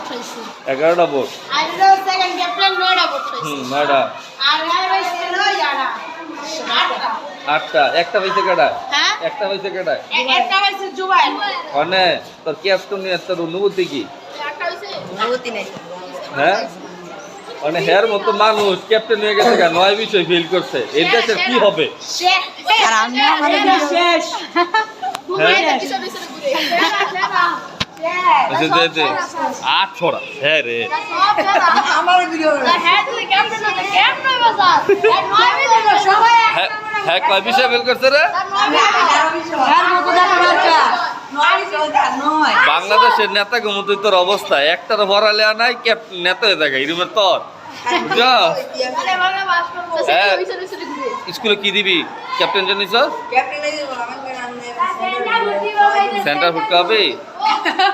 হইছে 11টা ভোট আর হলো second captain 9টা vote হইছে 9টা আর হইছে লয়ারা 8টা একটা হইছে কেডা হ্যাঁ একটা হইছে কেডা একটা হইছে জুবাইর মানে তোর ক্যাপ্টেন নিয়ে তোর অনুভূতি কি একটা হইছে অনুভূতি নাই হ্যাঁ মানে হের মতো মানুষ ক্যাপ্টেন হয়ে গেছে কেন 9 বিষয় ফেল করছে এর দেশে কি হবে শেষ আর আমি আমাদের শেষ হ্যাঁ পিছনে পিছনে ঘুরে আচ্ছা দে দে 8 ছড়া হ্যাঁ রে আমার ভিডিও হ্যাঁ তুই ক্যাপ্টেন না ক্যাপ্টেন বাজার আর 9 মিনিট সবাই হ্যাঁ হ্যাঁ কয় বিষয় ফেল করছে রে বাংলাদেশের নেতা গুমতুই তোর অবস্থা একটার ভরালে নাই নেতা হয়ে থাকে এরকম তোর বুঝা স্কুলে কি দিবি ক্যাপ্টেন জানিস সেন্টার ফুটতে হবে 10টা